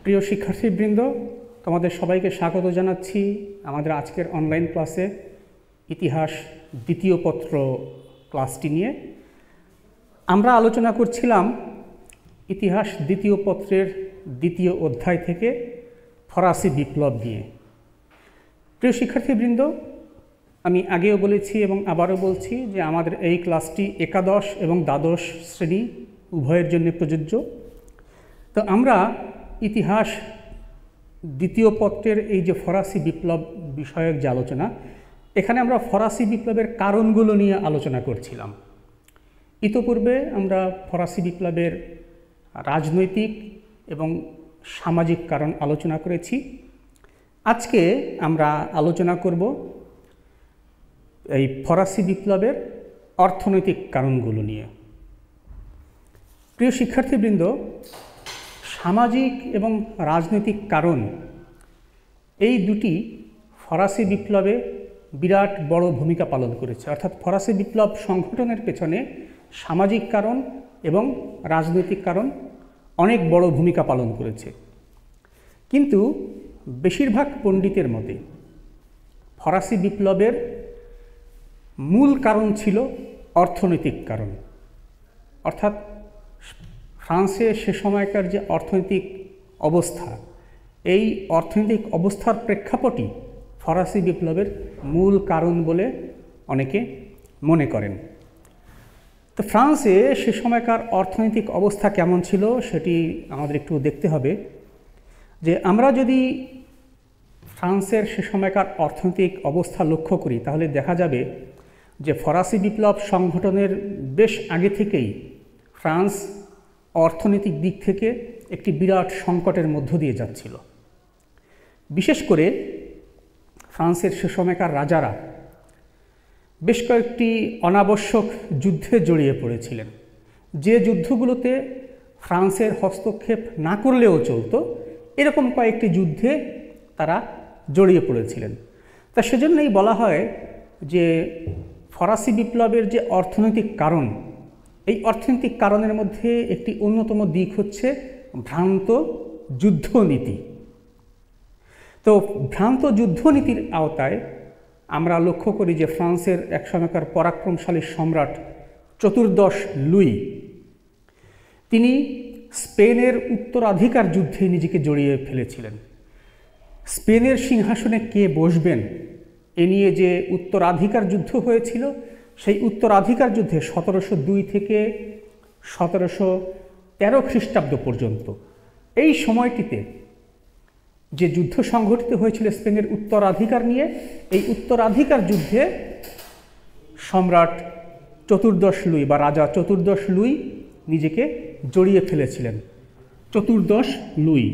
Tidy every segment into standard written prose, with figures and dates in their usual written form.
প্রিয় শিক্ষার্থীবৃন্দ, তোমাদের সবাইকে স্বাগত জানাচ্ছি আমাদের আজকের অনলাইন ক্লাসে ইতিহাস দ্বিতীয় পত্র ক্লাসটি নিয়ে। আমরা আলোচনা করছিলাম ইতিহাস দ্বিতীয় পত্রের দ্বিতীয় অধ্যায় থেকে ফরাসি বিপ্লব নিয়ে। প্রিয় শিক্ষার্থীবৃন্দ, আমি আগেও বলেছি এবং আবারও বলছি যে আমাদের এই ক্লাসটি একাদশ এবং দ্বাদশ শ্রেণী উভয়ের জন্য প্রযোজ্য। তো আমরা ইতিহাস দ্বিতীয় পত্রের এই যে ফরাসি বিপ্লব বিষয়ক যে আলোচনা, এখানে আমরা ফরাসি বিপ্লবের কারণগুলো নিয়ে আলোচনা করছিলাম। ইতোপূর্বে আমরা ফরাসি বিপ্লবের রাজনৈতিক এবং সামাজিক কারণ আলোচনা করেছি। আজকে আমরা আলোচনা করব এই ফরাসি বিপ্লবের অর্থনৈতিক কারণগুলো নিয়ে। প্রিয় শিক্ষার্থীবৃন্দ, সামাজিক এবং রাজনৈতিক কারণ এই দুটি ফরাসি বিপ্লবে বিরাট বড় ভূমিকা পালন করেছে। অর্থাৎ ফরাসি বিপ্লব সংগঠনের পেছনে সামাজিক কারণ এবং রাজনৈতিক কারণ অনেক বড় ভূমিকা পালন করেছে। কিন্তু বেশিরভাগ পণ্ডিতের মতে ফরাসি বিপ্লবের মূল কারণ ছিল অর্থনৈতিক কারণ। অর্থাৎ ফ্রান্সে সে সময়কার যে অর্থনৈতিক অবস্থা, এই অর্থনৈতিক অবস্থার প্রেক্ষাপটই ফরাসি বিপ্লবের মূল কারণ বলে অনেকে মনে করেন। তো ফ্রান্সে সে সময়কার অর্থনৈতিক অবস্থা কেমন ছিল সেটি আমাদের একটু দেখতে হবে। যে আমরা যদি ফ্রান্সের সে সময়কার অর্থনৈতিক অবস্থা লক্ষ্য করি, তাহলে দেখা যাবে যে ফরাসি বিপ্লব সংগঠনের বেশ আগে থেকেই ফ্রান্স অর্থনৈতিক দিক থেকে একটি বিরাট সংকটের মধ্য দিয়ে যাচ্ছিল। বিশেষ করে ফ্রান্সের সে সময়কার রাজারা বেশ কয়েকটি অনাবশ্যক যুদ্ধে জড়িয়ে পড়েছিলেন, যে যুদ্ধগুলোতে ফ্রান্সের হস্তক্ষেপ না করলেও চলতো, এরকম কয়েকটি যুদ্ধে তারা জড়িয়ে পড়েছিলেন। তা সেজন্যই বলা হয় যে ফরাসি বিপ্লবের যে অর্থনৈতিক কারণ, এই অর্থনৈতিক কারণের মধ্যে একটি অন্যতম দিক হচ্ছে ভ্রান্ত যুদ্ধনীতি। তো ভ্রান্ত যুদ্ধনীতির আওতায় আমরা লক্ষ্য করি যে ফ্রান্সের এক সময়কার পরাক্রমশালী সম্রাট চতুর্দশ লুই, তিনি স্পেনের উত্তরাধিকার যুদ্ধে নিজেকে জড়িয়ে ফেলেছিলেন। স্পেনের সিংহাসনে কে বসবেন এ নিয়ে যে উত্তরাধিকার যুদ্ধ হয়েছিল, সেই উত্তরাধিকার যুদ্ধে 1702 থেকে 1713 খ্রিস্টাব্দ পর্যন্ত এই সময়টিতে যে যুদ্ধ সংঘটিত হয়েছিল স্পেনের উত্তরাধিকার নিয়ে, এই উত্তরাধিকার যুদ্ধে সম্রাট চতুর্দশ লুই বা রাজা চতুর্দশ লুই নিজেকে জড়িয়ে ফেলেছিলেন। চতুর্দশ লুই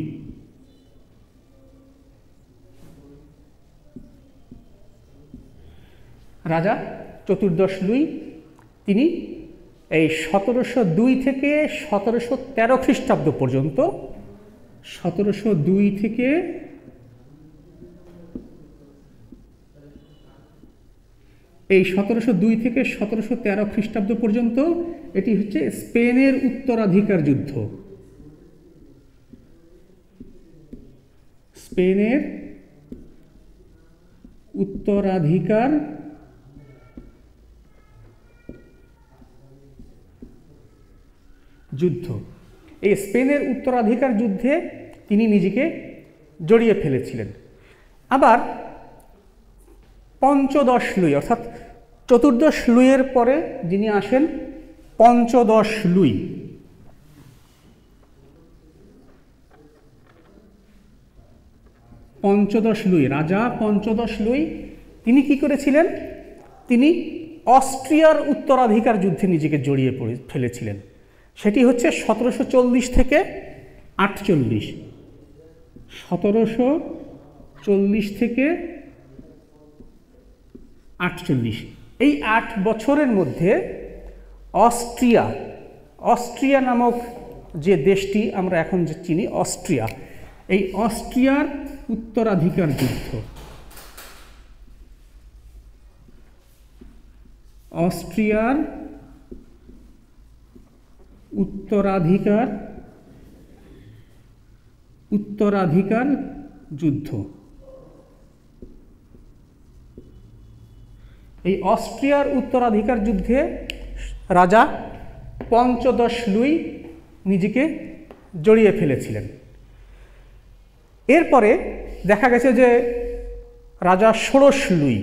রাজা চতুর্দশ লুই তিনি এই 1702 থেকে 1713 খ্রিস্টাব্দ পর্যন্ত, 1702 থেকে 1713 খ্রিস্টাব্দ পর্যন্ত এটি হচ্ছে স্পেনের উত্তরাধিকার যুদ্ধ। স্পেনের উত্তরাধিকার যুদ্ধ। এই স্পেনের উত্তরাধিকার যুদ্ধে তিনি নিজেকে জড়িয়ে ফেলেছিলেন। আবার পঞ্চদশ লুই, অর্থাৎ চতুর্দশ লুইয়ের পরে যিনি আসেন পঞ্চদশ লুই, পঞ্চদশ লুই, রাজা পঞ্চদশ লুই, তিনি কি করেছিলেন? তিনি অস্ট্রিয়ার উত্তরাধিকার যুদ্ধে নিজেকে জড়িয়ে ফেলেছিলেন। সেটি হচ্ছে 1740 থেকে 48, 1740 থেকে 48। এই 8 বছরের মধ্যে অস্ট্রিয়া নামক যে দেশটি আমরা এখন যে চিনি, অস্ট্রিয়া, এই অস্ট্রিয়ার উত্তরাধিকার যুদ্ধ, অস্ট্রিয়ার উত্তরাধিকার উত্তরাধিকার যুদ্ধ। এই অস্ট্রিয়ার উত্তরাধিকার যুদ্ধে রাজা পঞ্চদশ লুই নিজেকে জড়িয়ে ফেলেছিলেন। এরপরে দেখা গেছে যে রাজা ষোড়শ লুই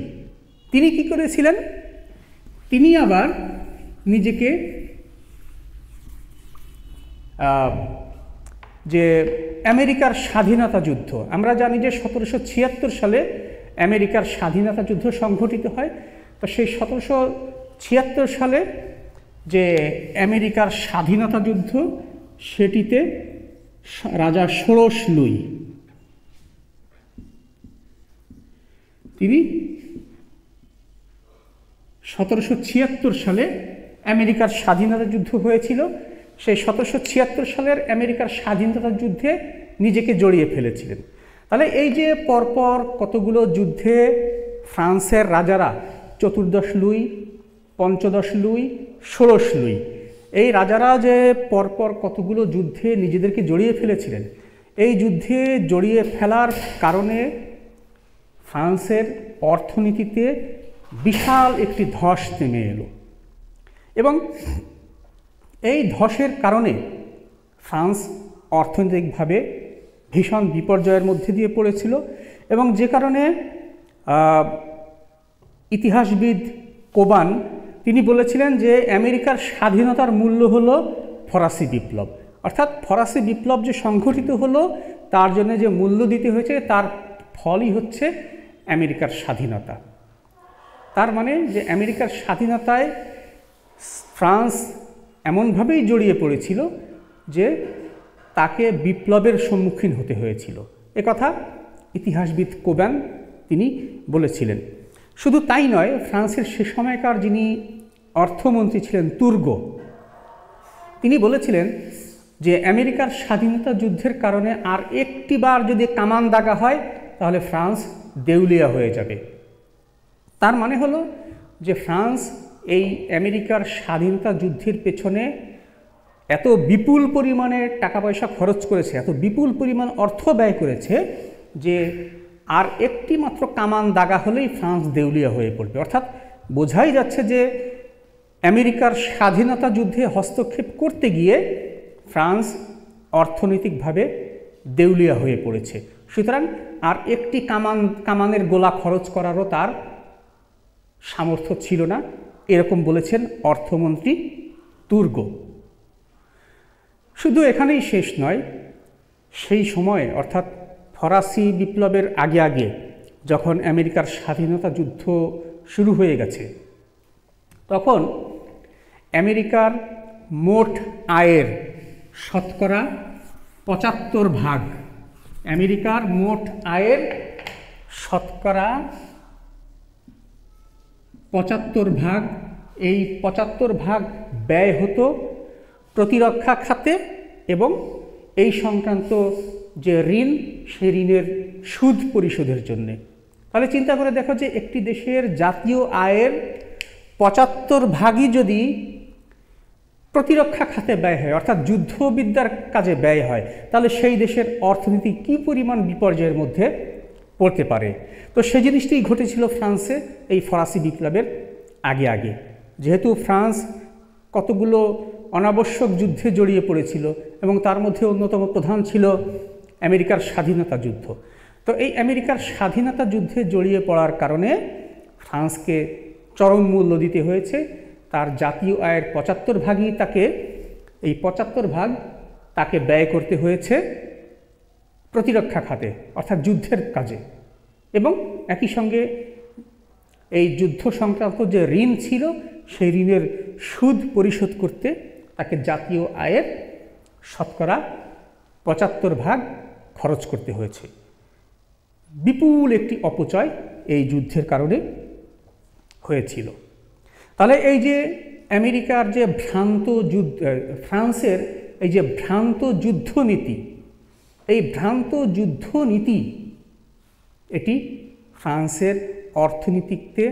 তিনি কি করেছিলেন, তিনি আবার নিজেকে যে আমেরিকার স্বাধীনতা যুদ্ধ, আমরা জানি যে 1776 সালে আমেরিকার স্বাধীনতা যুদ্ধ সংঘটিত হয়। তো সেই 1776 সালে যে আমেরিকার স্বাধীনতা যুদ্ধ, সেটিতে রাজা ষোড়শ লুই তিনি 1776 সালে আমেরিকার স্বাধীনতা যুদ্ধ হয়েছিল, সেই 1776 সালের আমেরিকার স্বাধীনতা যুদ্ধে নিজেকে জড়িয়ে ফেলেছিলেন। তাহলে এই যে পরপর কতগুলো যুদ্ধে ফ্রান্সের রাজারা, চতুর্দশ লুই, পঞ্চদশ লুই, ষোড়শ লুই, এই রাজারা যে পরপর কতগুলো যুদ্ধে নিজেদেরকে জড়িয়ে ফেলেছিলেন, এই যুদ্ধে জড়িয়ে ফেলার কারণে ফ্রান্সের অর্থনীতিতে বিশাল একটি ধস নেমে এলো এবং এই ধসের কারণে ফ্রান্স অর্থনৈতিকভাবে ভীষণ বিপর্যয়ের মধ্যে দিয়ে পড়েছিল এবং যে কারণে ইতিহাসবিদ কোবান তিনি বলেছিলেন যে আমেরিকার স্বাধীনতার মূল্য হলো ফরাসি বিপ্লব, অর্থাৎ ফরাসি বিপ্লব যে সংঘটিত হলো তার জন্য যে মূল্য দিতে হয়েছে তার ফলই হচ্ছে আমেরিকার স্বাধীনতা। তার মানে যে আমেরিকার স্বাধীনতায় ফ্রান্স এমনভাবেই জড়িয়ে পড়েছিল যে তাকে বিপ্লবের সম্মুখীন হতে হয়েছিল, একথা ইতিহাসবিদ কোবান তিনি বলেছিলেন। শুধু তাই নয়, ফ্রান্সের সে সময়কার যিনি অর্থমন্ত্রী ছিলেন তুর্গো, তিনি বলেছিলেন যে আমেরিকার স্বাধীনতা যুদ্ধের কারণে আর একটিবার যদি কামান দাগা হয় তাহলে ফ্রান্স দেউলিয়া হয়ে যাবে। তার মানে হলো যে ফ্রান্স এই আমেরিকার স্বাধীনতা যুদ্ধের পেছনে এত বিপুল পরিমাণে টাকা পয়সা খরচ করেছে, এত বিপুল পরিমাণ অর্থ ব্যয় করেছে যে আর একটি মাত্র কামান দাগা হলেই ফ্রান্স দেউলিয়া হয়ে পড়বে। অর্থাৎ বোঝাই যাচ্ছে যে আমেরিকার স্বাধীনতা যুদ্ধে হস্তক্ষেপ করতে গিয়ে ফ্রান্স অর্থনৈতিকভাবে দেউলিয়া হয়ে পড়েছে। সুতরাং আর একটি কামানের গোলা খরচ করারও তার সামর্থ্য ছিল না, এরকম বলেছেন অর্থমন্ত্রী তুর্গো। শুধু এখানেই শেষ নয়, সেই সময় অর্থাৎ ফরাসি বিপ্লবের আগে আগে যখন আমেরিকার স্বাধীনতা যুদ্ধ শুরু হয়ে গেছে, তখন আমেরিকার মোট আয়ের শতকরা 75%, আমেরিকার মোট আয়ের শতকরা 75%, এই 75% ব্যয় হতো প্রতিরক্ষা খাতে এবং এই সংক্রান্ত যে ঋণ, সেই ঋণের সুদ পরিশোধের জন্যে। তাহলে চিন্তা করে দেখো যে একটি দেশের জাতীয় আয়ের 75% যদি প্রতিরক্ষা খাতে ব্যয় হয়, অর্থাৎ যুদ্ধবিদ্যার কাজে ব্যয় হয়, তাহলে সেই দেশের অর্থনীতি কী পরিমাণ বিপর্যয়ের মধ্যে পড়তে পারে। তো সেই জিনিসটিই ঘটেছিল ফ্রান্সে এই ফরাসি বিপ্লবের আগে আগে। যেহেতু ফ্রান্স কতগুলো অনাবশ্যক যুদ্ধে জড়িয়ে পড়েছিল এবং তার মধ্যে অন্যতম প্রধান ছিল আমেরিকার স্বাধীনতা যুদ্ধ। তো এই আমেরিকার স্বাধীনতা যুদ্ধে জড়িয়ে পড়ার কারণে ফ্রান্সকে চরম মূল্য দিতে হয়েছে। তার জাতীয় আয়ের 75%ই তাকে, এই 75% তাকে ব্যয় করতে হয়েছে প্রতিরক্ষা খাতে অর্থাৎ যুদ্ধের কাজে, এবং একই সঙ্গে এই যুদ্ধ সংক্রান্ত যে ঋণ ছিল সেই ঋণের সুদ পরিশোধ করতে তাকে জাতীয় আয়ের শতকরা 75% খরচ করতে হয়েছে। বিপুল একটি অপচয় এই যুদ্ধের কারণে হয়েছিল। তাহলে এই যে আমেরিকার যে ভ্রান্ত যুদ্ধ, ফ্রান্সের এই যে ভ্রান্ত যুদ্ধনীতি, এই ভ্রান্ত যুদ্ধনীতি এটি ফ্রান্সের অর্থনীতিতে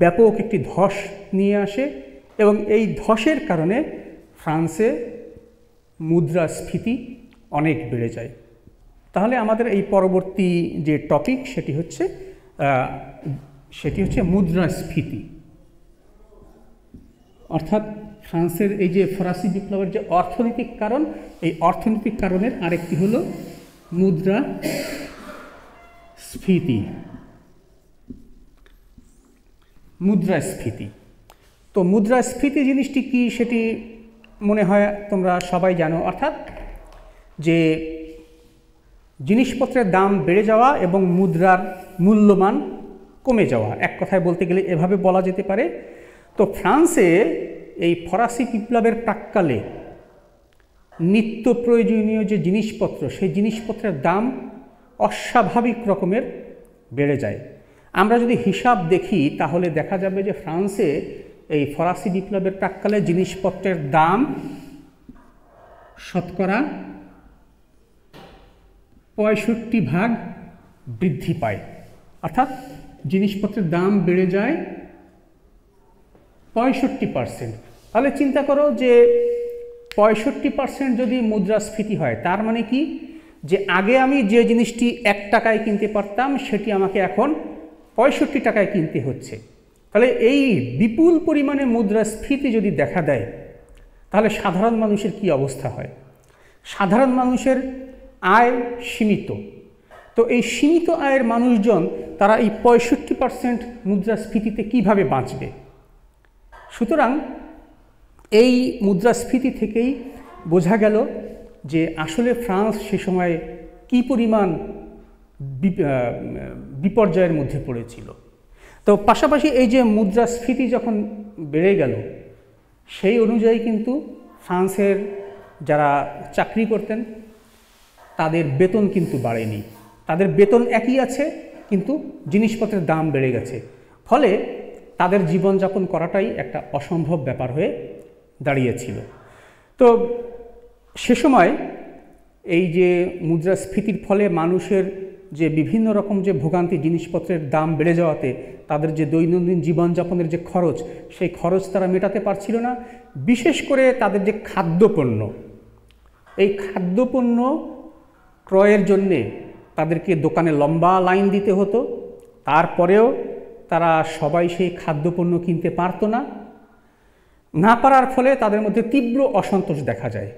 ব্যাপক একটি ধস নিয়ে আসে এবং এই ধসের কারণে ফ্রান্সে মুদ্রাস্ফীতি অনেক বেড়ে যায়। তাহলে আমাদের এই পরবর্তী যে টপিক সেটি হচ্ছে মুদ্রাস্ফীতি, অর্থাৎ ফ্রান্সের এই যে ফরাসি বিপ্লবের যে অর্থনৈতিক কারণ, এই অর্থনৈতিক কারণের আরেকটি হলো মুদ্রাস্ফীতি। মুদ্রাস্ফীতি, তো মুদ্রাস্ফীতি জিনিসটি কি সেটি মনে হয় তোমরা সবাই জানো, অর্থাৎ যে জিনিসপত্রের দাম বেড়ে যাওয়া এবং মুদ্রার মূল্যমান কমে যাওয়া, এক কথায় বলতে গেলে এভাবে বলা যেতে পারে। তো ফ্রান্সে এই ফরাসি বিপ্লবের প্রাক্কালে নিত্য প্রয়োজনীয় যে জিনিসপত্র, সেই জিনিসপত্রের দাম অস্বাভাবিক রকমের বেড়ে যায়। আমরা যদি হিসাব দেখি তাহলে দেখা যাবে যে ফ্রান্সে এই ফরাসি বিপ্লবের প্রাক্কালে জিনিসপত্রের দাম শতকরা 65% বৃদ্ধি পায়, অর্থাৎ জিনিসপত্রের দাম বেড়ে যায় 65%। তাহলে চিন্তা করো যে 65% যদি মুদ্রাস্ফীতি হয়, তার মানে কি যে আগে আমি যে জিনিসটি 1 টাকায় কিনতে পারতাম সেটি আমাকে এখন 65 টাকায় কিনতে হচ্ছে। তাহলে এই বিপুল পরিমাণে মুদ্রাস্ফীতি যদি দেখা দেয় তাহলে সাধারণ মানুষের কি অবস্থা হয়? সাধারণ মানুষের আয় সীমিত, তো এই সীমিত আয়ের মানুষজন তারা এই 65% মুদ্রাস্ফীতিতে কিভাবে বাঁচবে? সুতরাং এই মুদ্রাস্ফীতি থেকেই বোঝা গেল যে আসলে ফ্রান্স সে সময় কী পরিমাণ বিপর্যয়ের মধ্যে পড়েছিল। তো পাশাপাশি এই যে মুদ্রাস্ফীতি যখন বেড়ে গেল, সেই অনুযায়ী কিন্তু ফ্রান্সের যারা চাকরি করতেন তাদের বেতন কিন্তু বাড়েনি, তাদের বেতন একই আছে কিন্তু জিনিসপত্রের দাম বেড়ে গেছে, ফলে তাদের জীবনযাপন করাটাই একটা অসম্ভব ব্যাপার হয়ে দাঁড়িয়েছিল। তো সে সময় এই যে মুদ্রাস্ফীতির ফলে মানুষের যে বিভিন্ন রকম যে ভোগান্তি, জিনিসপত্রের দাম বেড়ে যাওয়াতে তাদের যে দৈনন্দিন জীবনযাপনের যে খরচ, সেই খরচ তারা মেটাতে পারছিল না। বিশেষ করে তাদের যে খাদ্যপণ্য, এই খাদ্যপণ্য ক্রয়ের জন্যে তাদেরকে দোকানে লম্বা লাইন দিতে হতো, তারপরেও তারা সবাই সেই খাদ্যপণ্য কিনতে পারতো না। না পারার ফলে তাদের মধ্যে তীব্র অসন্তোষ দেখা যায়।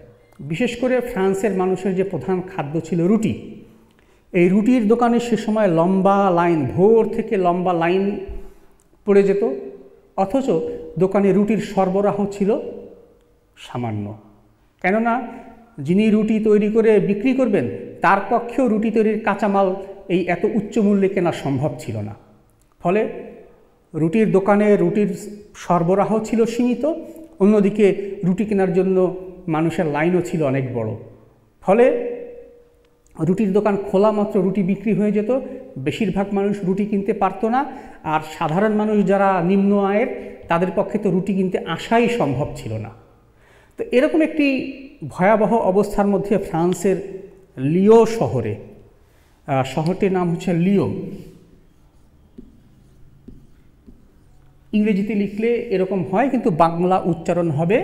বিশেষ করে ফ্রান্সের মানুষের যে প্রধান খাদ্য ছিল রুটি, এই রুটির দোকানে সে সময় লম্বা লাইন, ভোর থেকে লম্বা লাইন পড়ে যেত, অথচ দোকানে রুটির সরবরাহ ছিল সামান্য। কেননা যিনি রুটি তৈরি করে বিক্রি করবেন তার পক্ষেও রুটি তৈরির কাঁচামাল এই এত উচ্চ মূল্যে কেনা সম্ভব ছিল না। ফলে রুটির দোকানে রুটির সরবরাহ ছিল সীমিত, অন্যদিকে রুটি কেনার জন্য মানুষের লাইনও ছিল অনেক বড়। ফলে রুটির দোকান খোলা মাত্র রুটি বিক্রি হয়ে যেত, বেশিরভাগ মানুষ রুটি কিনতে পারতো না, আর সাধারণ মানুষ যারা নিম্ন আয়ের তাদের পক্ষে তো রুটি কিনতে আসাই সম্ভব ছিল না। তো এরকম একটি ভয়াবহ অবস্থার মধ্যে ফ্রান্সের লিও শহরে, শহরটির নাম হচ্ছে লিও, ইংরেজিতে লিখলে এরকম হয় কিন্তু বাংলা উচ্চারণ হবে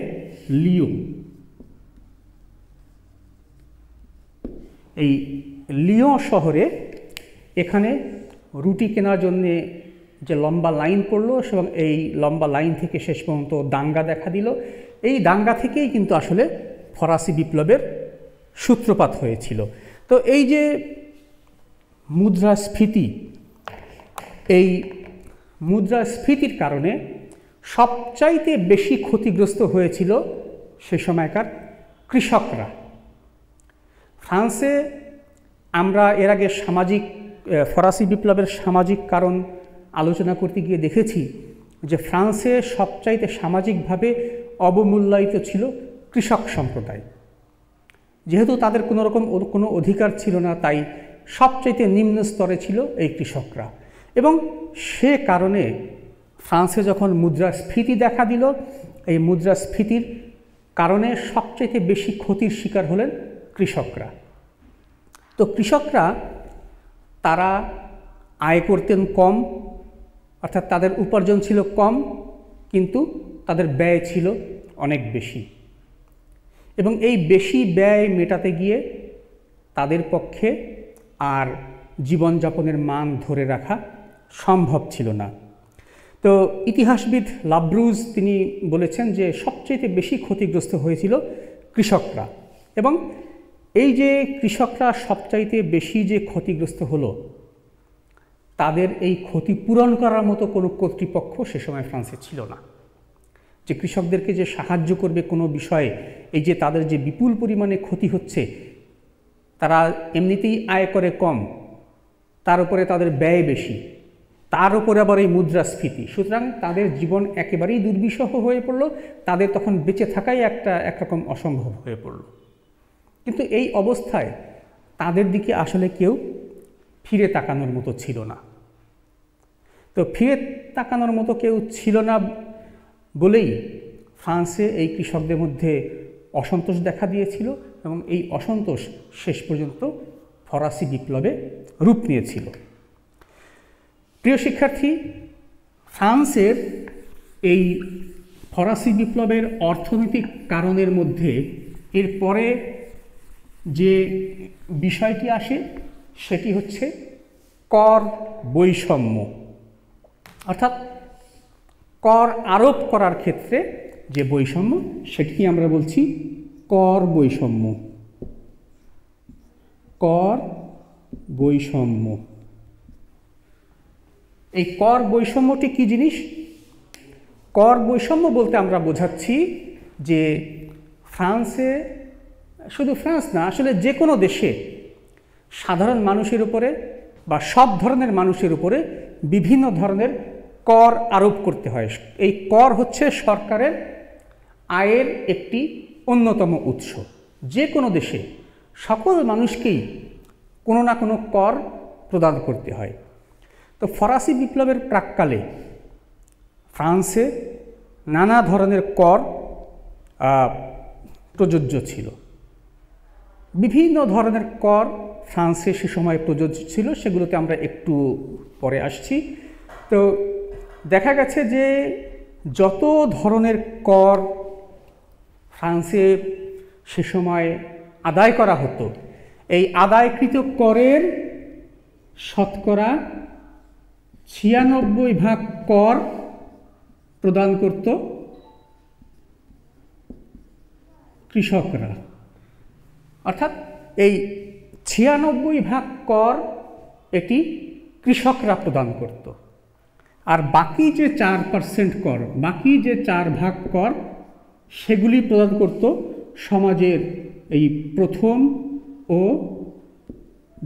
লিও। এই লিও শহরে এখানে রুটি কেনার জন্যে যে লম্বা লাইন পড়লো এবং এই লম্বা লাইন থেকে শেষ পর্যন্ত দাঙ্গা দেখা দিল। এই দাঙ্গা থেকেই কিন্তু আসলে ফরাসি বিপ্লবের সূত্রপাত হয়েছিল। তো এই যে মুদ্রাস্ফীতি, এই মুদ্রাস্ফীতির কারণে সবচাইতে বেশি ক্ষতিগ্রস্ত হয়েছিল সে সময়কার কৃষকরা। ফ্রান্সে আমরা এর আগে ফরাসি বিপ্লবের সামাজিক কারণ আলোচনা করতে গিয়ে দেখেছি যে ফ্রান্সে সবচাইতে সামাজিকভাবে অবমূল্যায়িত ছিল কৃষক সম্প্রদায়। যেহেতু তাদের কোনো অধিকার ছিল না, তাই সবচাইতে নিম্ন স্তরে ছিল এই কৃষকরা। এবং সে কারণে ফ্রান্সে যখন মুদ্রাস্ফীতি দেখা দিল, এই মুদ্রাস্ফীতির কারণে সবচাইতে বেশি ক্ষতির শিকার হলেন কৃষকরা। তো কৃষকরা তারা আয় করতেন কম, অর্থাৎ তাদের উপার্জন ছিল কম, কিন্তু তাদের ব্যয় ছিল অনেক বেশি। এবং এই বেশি ব্যয় মেটাতে গিয়ে তাদের পক্ষে আর জীবনযাপনের মান ধরে রাখা সম্ভব ছিল না। তো ইতিহাসবিদ লাব্রুজ তিনি বলেছেন যে সবচেয়ে বেশি ক্ষতিগ্রস্ত হয়েছিল কৃষকরা, এবং এই যে কৃষকরা সবচাইতে বেশি যে ক্ষতিগ্রস্ত হলো, তাদের এই ক্ষতি পূরণ করার মতো কোনো কর্তৃপক্ষ সে সময় ফ্রান্সে ছিল না, যে কৃষকদেরকে যে সাহায্য করবে কোনো বিষয়ে। এই যে তাদের যে বিপুল পরিমাণে ক্ষতি হচ্ছে, তারা এমনিতেই আয় করে কম, তার উপরে তাদের ব্যয় বেশি, তার উপরে আবার এই মুদ্রাস্ফীতি, সুতরাং তাদের জীবন একেবারেই দুর্বিষহ হয়ে পড়ল। তাদের তখন বেঁচে থাকাই একরকম অসম্ভব হয়ে পড়ল। কিন্তু এই অবস্থায় তাদের দিকে আসলে কেউ ফিরে তাকানোর মতো ছিল না। তো ফিরে তাকানোর মতো কেউ ছিল না বলেই ফ্রান্সে এই কৃষকদের মধ্যে অসন্তোষ দেখা দিয়েছিল, এবং এই অসন্তোষ শেষ পর্যন্ত ফরাসি বিপ্লবে রূপ নিয়েছিল। প্রিয় শিক্ষার্থী, ফ্রান্সের এই ফরাসি বিপ্লবের অর্থনৈতিক কারণের মধ্যে এরপরে যে বিষয়টি আসে সেটি হচ্ছে কর বৈষম্য, অর্থাৎ কর আরোপ করার ক্ষেত্রে যে বৈষম্য, সেটি আমরা বলছি কর বৈষম্য। কর বৈষম্য, এই কর বৈষম্যটি কি জিনিস? কর বৈষম্য বলতে আমরা বোঝাচ্ছি যে ফ্রান্সে, শুধু ফ্রান্স না, আসলে যে কোনো দেশে সাধারণ মানুষের উপরে বা সব ধরনের মানুষের উপরে বিভিন্ন ধরনের কর আরোপ করতে হয়। এই কর হচ্ছে সরকারের আয়ের একটি অন্যতম উৎস। যে কোনো দেশে সকল মানুষকেই কোনো না কোনো কর প্রদান করতে হয়। তো ফরাসি বিপ্লবের প্রাক্কালে ফ্রান্সে নানা ধরনের কর প্রযোজ্য ছিল। বিভিন্ন ধরনের কর ফ্রান্সে সে সময় প্রযোজ্য ছিল, সেগুলোতে আমরা একটু পরে আসছি। তো দেখা গেছে যে যত ধরনের কর ফ্রান্সে সে সময় আদায় করা হতো, এই আদায়কৃত করের শতকরা 96% কর প্রদান করত কৃষকরা। অর্থাৎ এই 96% কর এটি কৃষকরা প্রদান করত, আর বাকি যে 4% কর, বাকি যে 4% কর, সেগুলি প্রদান করত সমাজের এই প্রথম ও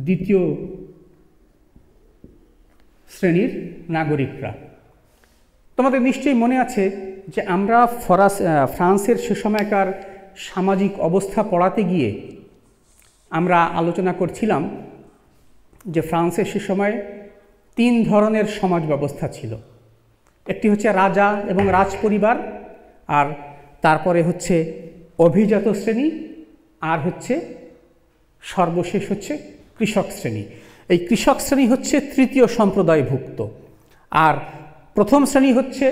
দ্বিতীয় শ্রেণীর নাগরিকরা। তোমাদের নিশ্চয়ই মনে আছে যে আমরা ফ্রান্সের সে সময়কার সামাজিক অবস্থা পড়াতে গিয়ে আমরা আলোচনা করছিলাম যে ফ্রান্সের সে সময় 3 ধরনের সমাজ ব্যবস্থা ছিল। একটি হচ্ছে রাজা এবং রাজ পরিবার, আর তারপরে হচ্ছে অভিজাত শ্রেণী, আর হচ্ছে সর্বশেষ হচ্ছে কৃষক শ্রেণী। এই কৃষক শ্রেণী হচ্ছে তৃতীয় সম্প্রদায়ভুক্ত, আর প্রথম শ্রেণী হচ্ছে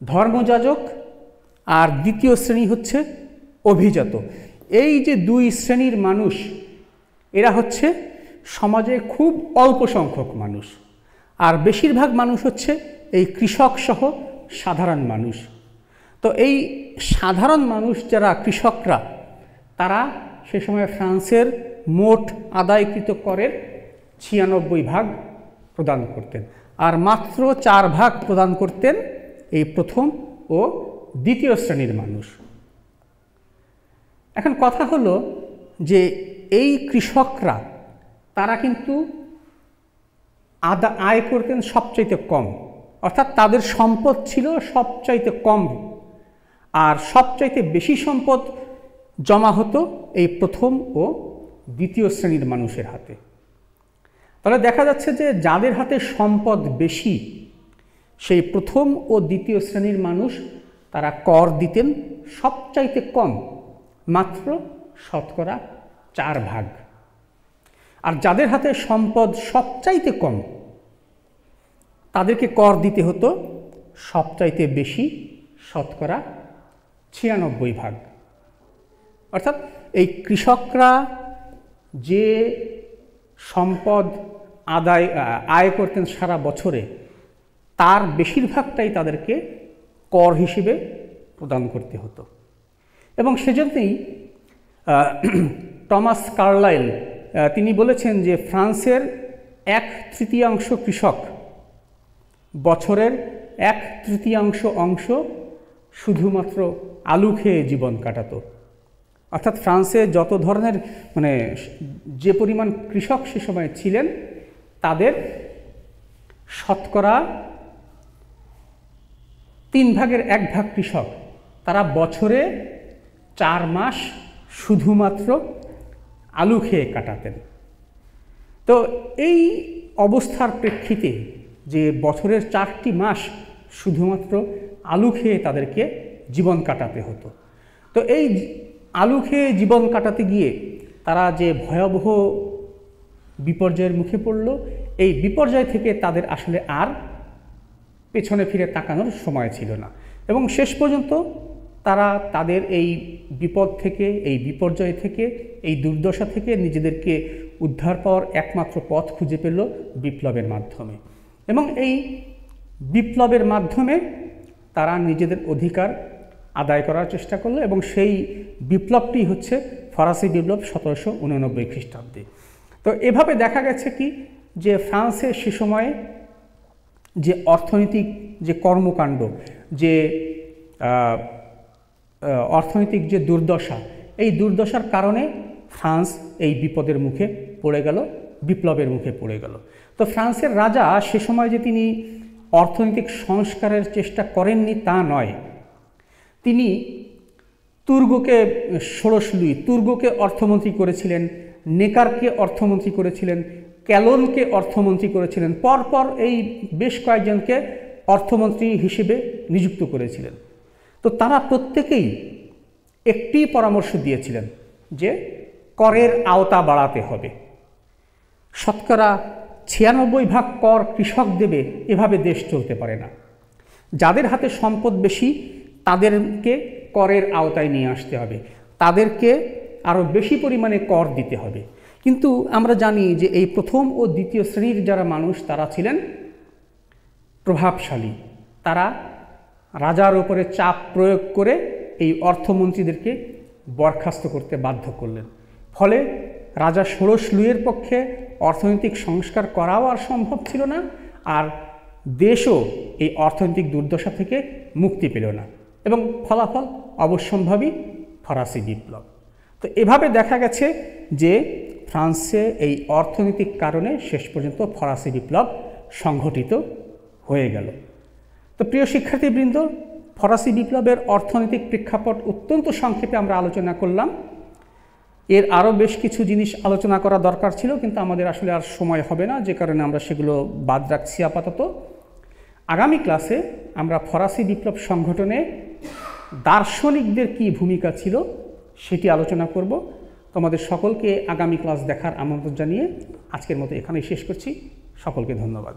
ধর্মযাজক, আর দ্বিতীয় শ্রেণী হচ্ছে অভিজাত। এই যে 2 শ্রেণীর মানুষ, এরা হচ্ছে সমাজে খুব অল্প সংখ্যক মানুষ, আর বেশিরভাগ মানুষ হচ্ছে এই কৃষক সহ সাধারণ মানুষ। তো এই সাধারণ মানুষ যারা কৃষকরা, তারা সে সময় ফ্রান্সের মোট আদায়কৃত করের 96% প্রদান করতেন, আর মাত্র 4% প্রদান করতেন এই প্রথম ও দ্বিতীয় শ্রেণীর মানুষ। এখন কথা হলো যে এই কৃষকরা, তারা কিন্তু আয় করতেন সবচাইতে কম, অর্থাৎ তাদের সম্পদ ছিল সবচাইতে কম, আর সবচাইতে বেশি সম্পদ জমা হতো এই প্রথম ও দ্বিতীয় শ্রেণীর মানুষের হাতে। তাহলে দেখা যাচ্ছে যে যাদের হাতে সম্পদ বেশি, সেই প্রথম ও দ্বিতীয় শ্রেণীর মানুষ, তারা কর দিতেন সবচাইতে কম, মাত্র শতকরা 4%। আর যাদের হাতে সম্পদ সবচাইতে কম, তাদেরকে কর দিতে হতো সবচাইতে বেশি, শতকরা 96%। অর্থাৎ এই কৃষকরা যে সম্পদ আয় করতেন সারা বছরে, তার বেশিরভাগটাই তাদেরকে কর হিসেবে প্রদান করতে হতো। এবং সেজন্যই টমাস কার্লাইল তিনি বলেছেন যে ফ্রান্সের 1/3 কৃষক বছরের 1/3 অংশ শুধুমাত্র আলু খেয়ে জীবন কাটাতো। অর্থাৎ ফ্রান্সে যত ধরনের যে পরিমাণ কৃষক সে সময় ছিলেন, তাদের শতকরা 1/3 কৃষক, তারা বছরে 4 মাস শুধুমাত্র আলু খেয়ে কাটাতেন। তো এই অবস্থার প্রেক্ষিতে যে বছরের 4টি মাস শুধুমাত্র আলু খেয়ে তাদেরকে জীবন কাটাতে হতো, তো এই আলু খেয়ে জীবন কাটাতে গিয়ে তারা যে ভয়াবহ বিপর্যয়ের মুখে পড়ল, এই বিপর্যয় থেকে তাদের আসলে আর পেছনে ফিরে তাকানোর সময় ছিল না। এবং শেষ পর্যন্ত তারা তাদের এই বিপদ থেকে, এই বিপর্যয় থেকে, এই দুর্দশা থেকে নিজেদেরকে উদ্ধার পাওয়ার একমাত্র পথ খুঁজে পেল বিপ্লবের মাধ্যমে। এবং এই বিপ্লবের মাধ্যমে তারা নিজেদের অধিকার আদায় করার চেষ্টা করলো, এবং সেই বিপ্লবটি হচ্ছে ফরাসি বিপ্লব 1789 খ্রিস্টাব্দে। তো এভাবে দেখা গেছে কি যে ফ্রান্সে সে সময়ে যে অর্থনৈতিক যে কর্মকাণ্ড, যে অর্থনৈতিক যে দুর্দশা, এই দুর্দশার কারণে ফ্রান্স এই বিপদের মুখে পড়ে গেল, বিপ্লবের মুখে পড়ে গেল। তো ফ্রান্সের রাজা সে সময় যে তিনি অর্থনৈতিক সংস্কারের চেষ্টা করেননি তা নয়, তিনি তুর্গকে, ষোড়শ লুই তুর্গকে অর্থমন্ত্রী করেছিলেন, নেকারকে অর্থমন্ত্রী করেছিলেন, ক্যালনকে অর্থমন্ত্রী করেছিলেন, পরপর এই বেশ কয়েকজনকে অর্থমন্ত্রী হিসেবে নিযুক্ত করেছিলেন। তো তারা প্রত্যেকেই একটি পরামর্শ দিয়েছিলেন যে করের আওতা বাড়াতে হবে, শতকরা 96% কর কৃষক দেবে, এভাবে দেশ চলতে পারে না। যাদের হাতে সম্পদ বেশি তাদেরকে করের আওতায় নিয়ে আসতে হবে, তাদেরকে আরও বেশি পরিমাণে কর দিতে হবে। কিন্তু আমরা জানি যে এই প্রথম ও দ্বিতীয় শ্রেণীর যারা মানুষ তারা ছিলেন প্রভাবশালী, তারা রাজার উপরে চাপ প্রয়োগ করে এই অর্থমন্ত্রীদেরকে বরখাস্ত করতে বাধ্য করলেন। ফলে রাজা ষোড়শ লুইয়ের পক্ষে অর্থনৈতিক সংস্কার করাও আর সম্ভব ছিল না, আর দেশও এই অর্থনৈতিক দুর্দশা থেকে মুক্তি পেল না, এবং ফলাফল অবশ্যম্ভাবী ফরাসি বিপ্লব। তো এভাবে দেখা গেছে যে ফ্রান্সে এই অর্থনৈতিক কারণে শেষ পর্যন্ত ফরাসি বিপ্লব সংঘটিত হয়ে গেল। তো প্রিয় শিক্ষার্থীবৃন্দ, ফরাসি বিপ্লবের অর্থনৈতিক প্রেক্ষাপট অত্যন্ত সংক্ষেপে আমরা আলোচনা করলাম। এর আরও বেশ কিছু জিনিস আলোচনা করা দরকার ছিল, কিন্তু আমাদের আসলে আর সময় হবে না, যে কারণে আমরা সেগুলো বাদ রাখছি আপাতত। আগামী ক্লাসে আমরা ফরাসি বিপ্লব সংগঠনে দার্শনিকদের কী ভূমিকা ছিল সেটি আলোচনা করব। তোমাদের সকলকে আগামী ক্লাস দেখার আমন্ত্রণ জানিয়ে আজকের মতো এখানেই শেষ করছি। সকলকে ধন্যবাদ।